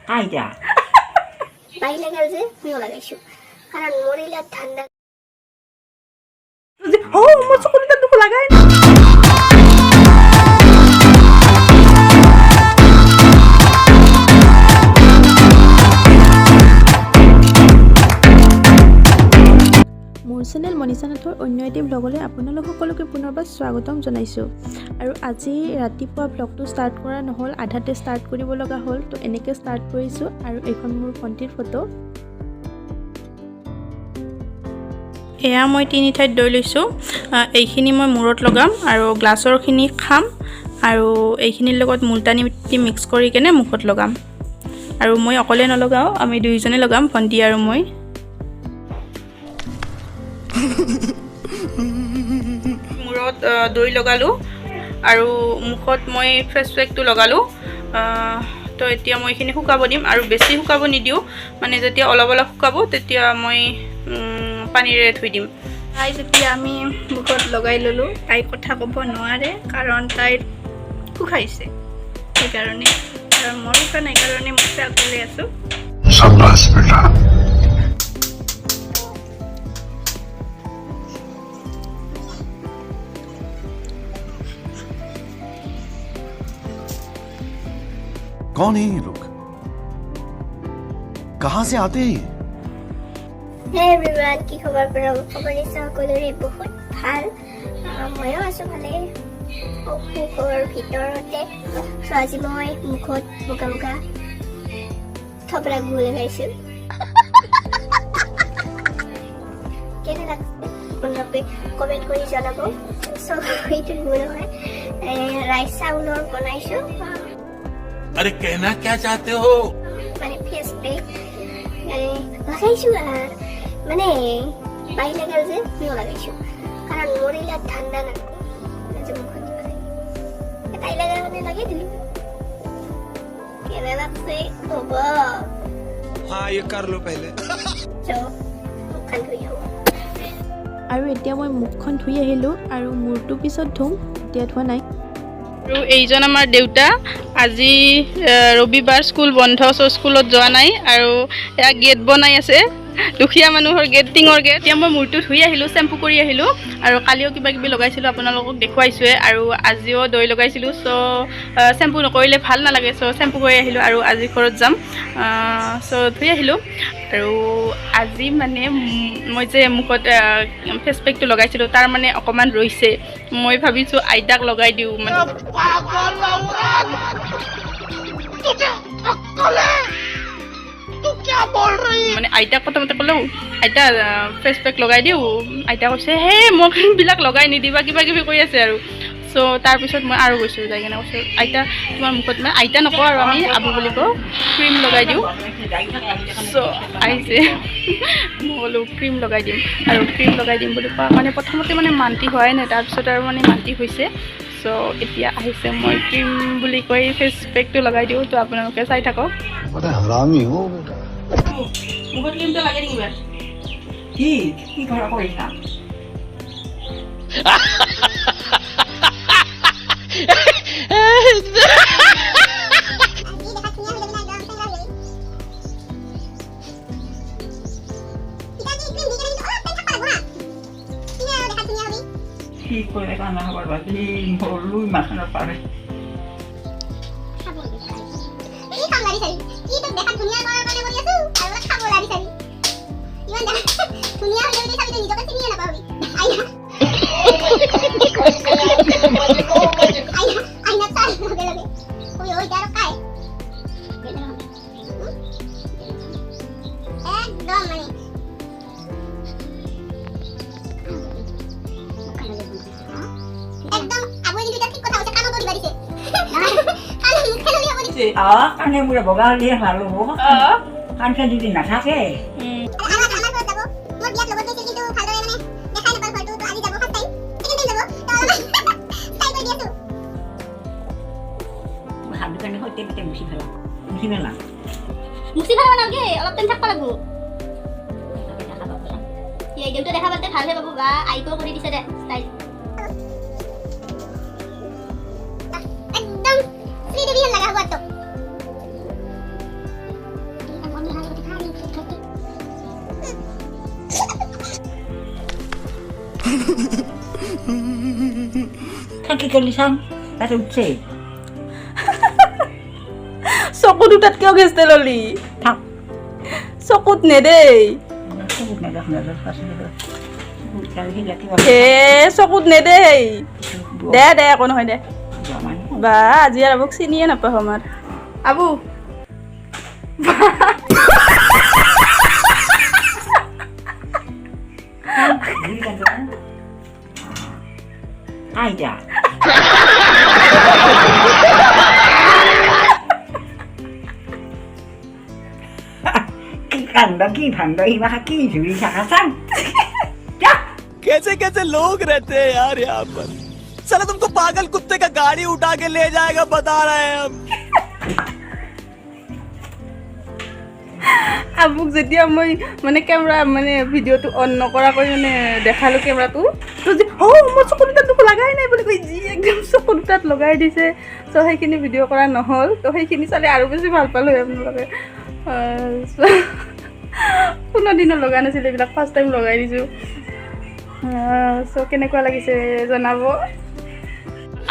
আইতা বাইলে গেল যে মিও লাগাইছো কাৰণ মৰিলে ঠান্ডা ও মোৰ চকুত দুখ লাগাই মোৰ চেনেল মনিষা নাথৰ অন্য এটি ব্লগলৈ আপোনালোক সকলোকে পুনৰবাৰ স্বাগতম জনাইছোঁ আৰু আজি ৰাতিপুৱা ব্লগটো ষ্টাৰ্ট কৰা নহ'ল আধাতে ষ্টাৰ্ট কৰিব লগা হ'ল তো এনেকৈ ষ্টাৰ্ট কৰিছোঁ আৰু এইখন মোৰ ভণ্টিৰ ফটো এয়া মই তিনি ঠাইত দৈ লৈছোঁ এইখিনি মই মূৰত লগাম আৰু গ্লাছৰখিনি খাম আৰু এইখিনিৰ লগত মুলতানী মিট্টি মিক্স কৰি কেনে মুখত লগাম আৰু মই অকলে নলগাওঁ আমি দুইজনে লগাম ভণ্টি আৰু মই মূৰত দৈ লগালোঁ আৰু মুখত মই ফেচ পেকটো লগালোঁ তো এতিয়া মই এইখিনি শুকাব দিম আৰু বেছি শুকাব নিদিওঁ মানে যেতিয়া অলপ অলপ শুকাব তেতিয়া মই পানীৰে ধুই দিম তাই যেতিয়া আমি মুখত লগাই ল'লোঁ তাই কথা ক'ব নোৱাৰে কাৰণ তাইৰ শুকাইছে সেইকাৰণে আৰু মোৰ শুকা নাই কাৰণে মই অকলে আছোঁ शाबाश बेटा कौन है ये लोग कहां से आते हैं Hey everyone, কি খবৰ খবৰ নিশ্চয় সকলোৰে বহুত ভাল ময়ো আছোঁ ভালে অসুখৰ ভিতৰতে আজি মই মুখত বোকা বোকা থপৰা গুল লগাইছোঁ কেনে লাগছে আপোনালোকে কমেণ্ট কৰি জনাব চ' এইটো গুল হয় ৰাইচ চাউলৰ বনাইছোঁ अरे कहना क्या चाहते हो মানে ফেচ পেক লগাইছোঁ আৰু মানে বাইলে গেল যে মিও লাগাইছো কারণ মরিলে ঠান্ডা না মুখত তাই লাগা মানে লাগিয়ে দিলি কেনে লাগছে বাবা हाँ ये कर लो पहले মুখখন ধুই আহোঁ আৰু এতিয়া মই মুখখন ধুই আহিলোঁ আৰু মূৰটো পিছত ধুম এতিয়া ধোৱা নাই আৰু এইজন আমাৰ দেউতা আজি ৰবিবাৰ স্কুল বন্ধ চ' স্কুলত যোৱা নাই আৰু এয়া গেট বনাই আছে দুখীয়া মানুহৰ গেট টিঙৰ গেট এতিয়া মই মূৰটো ধুই আহিলোঁ চেম্পু কৰি আহিলোঁ আৰু কালিও কিবা কিবি লগাইছিলোঁ আপোনালোকক দেখুৱাইছোঁৱে আৰু আজিও দৈ লগাইছিলোঁ চ' চেম্পু নকৰিলে ভাল নালাগে চ' চেম্পু কৰি আহিলোঁ আৰু আজি ঘৰত যাম চ' ধুই আহিলোঁ আৰু আজি মানে মই যে মুখত ফেচ পেকটো লগাইছিলোঁ তাৰ মানে অকণমান ৰৈছে মই ভাবিছোঁ আইতাক লগাই দিওঁ মানে মানে আইতাক প্ৰথমতে ক'লোঁ আইতা ফেচ পেক লগাই দিওঁ আইতা কৈছে হে মোকবিলাক লগাই নিদিবা কিবা কিবি কৰি আছে আৰু চ' তাৰপিছত মই আৰু গৈছোঁ যাই কিনে কৈছোঁ আইতা তোমাৰ মুখত মানে আইতা নকওঁ আৰু আমি আবু বুলি কওঁ ক্ৰীম লগাই দিওঁ চ' আহিছে মই ক'লোঁ ক্ৰীম লগাই দিম আৰু ক্ৰীম লগাই দিম বুলি কোৱা মানে প্ৰথমতে মানে মান্তি হোৱাই নাই তাৰপিছত আৰু মানে মান্তি হৈছে চ' এতিয়া আহিছে মই ক্ৰীম বুলি কৈ ফেচ পেকটো লগাই দিওঁ তো আপোনালোকে চাই থাকক মুখত ক্ৰীমটো লাগে নেকি বাৰু কি কি কৰা কৰিছা কি কৰে কান্না হবাৰ বাকি লুই মাখানোৰ পাৰে কানে মোৰে বগা দিয়ে ভাল হ'ব কাণকে যদি নাথাকে হাবি কানে সৈতে পিতে মুচি ফেলা নালাগে অলপ টাইম থাকবা লাগব এই দেউতা দেখা পাতে ভালহে পাব বা আইকো কৰি দিছে দে ষ্টাইল একদম কি কৰিলি চাম তাতে উঠছে চকু দুটাত কিয় গেছ তেল ললি থাক চকুত নেদেই চকুত নেদেখ নেদেখ চকুত নেদেই দে দে একো নহয় দে বা আজি আৰু আবুক চিনিয়ে নাপাওঁ আমাৰ আবু আইতা কি কান্দ কি ভান্দ ইমাখা কি ঝুলি থাকা চাং कैसे कैसे लोग रहते हैं यार यहाँ पर चलो तुमको पागल कुत्ते का गाड़ी उठा के ले जाएगा बता रहे हैं हम আবুক যেতিয়া মই মানে কেমেৰা মানে ভিডিঅ'টো অন নকৰাকৈ মানে দেখালোঁ কেমেৰাটো তো যে মোৰ চকু দুটাত দুখ লগাই নাই বুলি কৈ যি একদম চকু দুটাত লগাই দিছে চ' সেইখিনি ভিডিঅ' কৰা নহ'ল তো সেইখিনি চালে আৰু বেছি ভাল পালোঁ আপোনালোকে কোনো দিনো লগা নাছিলে এইবিলাক ফাৰ্ষ্ট টাইম লগাই দিছোঁ চ' কেনেকুৱা লাগিছে জনাব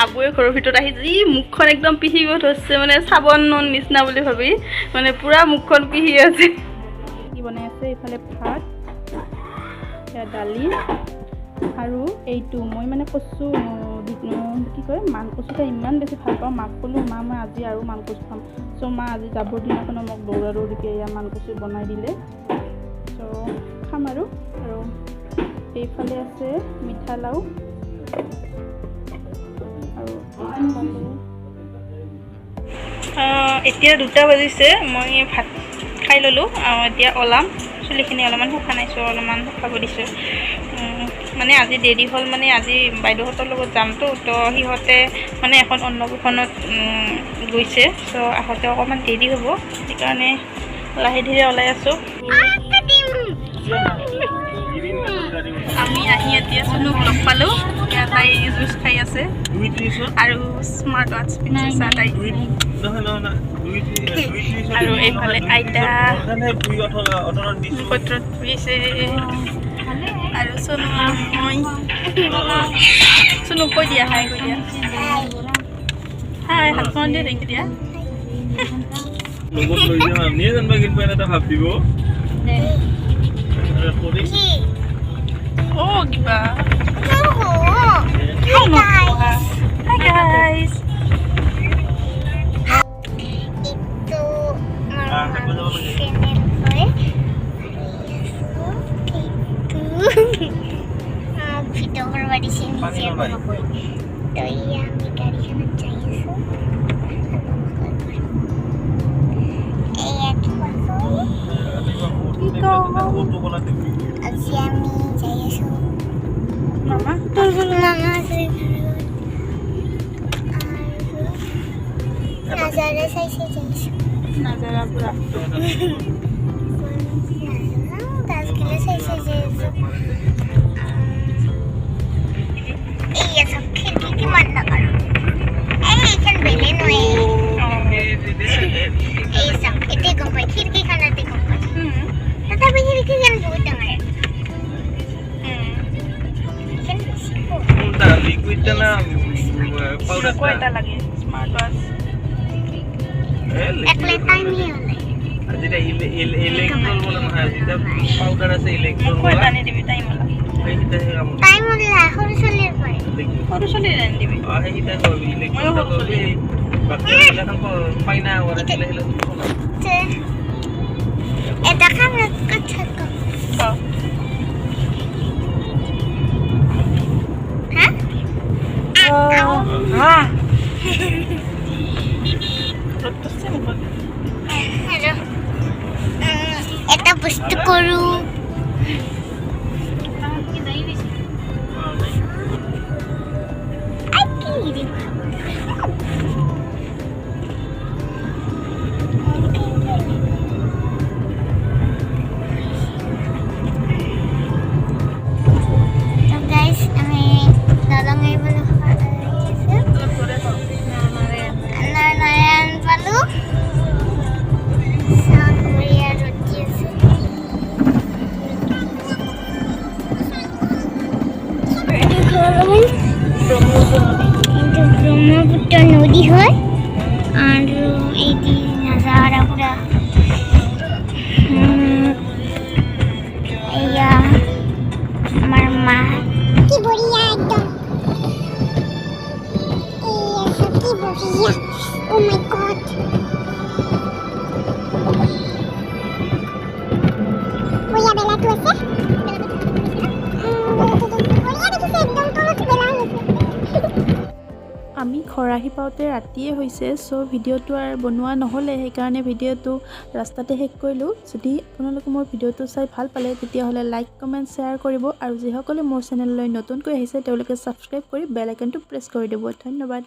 আবুৱে ঘৰৰ ভিতৰত আহি যি মুখখন একদম পিহিব ধৰিছে মানে চাবোনৰ নিচিনা বুলি ভাবি মানে পূৰা মুখখন পিহি আছে কি বনাই আছে এইফালে ভাত দালি আৰু এইটো মই মানে কচু কি কয় মান কচুটা ইমান বেছি ভাল পাওঁ মাক ক'লোঁ মা মই আজি আৰু মান কচু খাম চ' মা আজি যাবৰ দিনাখনো মোক দৌৰা দৌৰিকৈ এয়া মান কচু বনাই দিলে চ' খাম আৰু এইফালে আছে মিঠা লাও আৰু এতিয়া 2টা বাজিছে মই ভাত খাই ল'লোঁ এতিয়া ওলাম চুলিখিনি অলপমান শুকানাইছোঁ অলপমান শুকাব দিছোঁ মানে আজি দেৰি হ'ল মানে আজি বাইদেউহঁতৰ লগত যামতো তো সিহঁতে মানে এখন অন্নপ্ৰসনত গৈছে চ' আহোঁতে অকণমান দেৰি হ'ব সেইকাৰণে লাহে ধীৰে ওলাই আছোঁ আমি আহি এতিয়া চুনুক লগ পালোঁ তাই জুচ খাই আছে আৰু স্মাৰ্ট ৱাটচ পিন্ধিছে তাই আৰু এইফালে আইতা পত্ৰত ধুইছে আৰু চনু মই চনুক কৈ দিয়া হাই কৈ দিয়া হাই হাতখন দিয়ে দেখি দিয়া লগত লৈ যাম আমিয়ে জানবা কিন্তু এটা ভাবিব oh কিবা hi guys itu channel saya itu video berbagi sini siapa तो ये हम गाड़ी खाना चाहिए mama Nazara saya jenis Nazara pula 10 kilo saya jenis ये सब खिड़की की बंद ना करो इधर बेले नो ये सब इतने कंपनी खिड़की खाना इतने कंपनी तथा भी खिड़की kan buat dengar kan siapa उनका लिक्विड ना पाउडर को eta lagi smart watch ekle time ni oleh যেটা ইলেকট্রল বলে না হয় যেটা পাউডার আছে electoral ko eta ni dibi time wala এইটা time oleh harus oleh pare koru soli ran dibi এইটা হবে ইলেকট্রল হবে বাকি এখন পাইনা ওরা দিলে হলো এটা kan kecil kok oh ah Hello. Eta বস্তু কৰো guys, আমি দাদাঙাই বলে একটা নদী হয় আর এই যে নাজারা পুরা এইয়া আমার মা কি বড়িয়া একদম কি বড়িয়া ও মাই গড বড়িয়া বেলা তো আছে বড়িয়া দেখিছে একদম তলত বেলা আছে আমি ঘৰ আহি পাওঁতে ৰাতিয়ে হৈছে চ' ভিডিঅ'টো আৰু বনোৱা নহ'লে সেইকাৰণে ভিডিঅ'টো ৰাস্তাতে শেষ কৰিলোঁ যদি আপোনালোকে মোৰ ভিডিঅ'টো চাই ভাল পালে তেতিয়াহ'লে লাইক কমেণ্ট শ্বেয়াৰ কৰিব আৰু যিসকলে মোৰ চেনেললৈ নতুনকৈ আহিছে তেওঁলোকে ছাবস্ক্ৰাইব কৰি বেল আইকনটো প্ৰেছ কৰি দিব ধন্যবাদ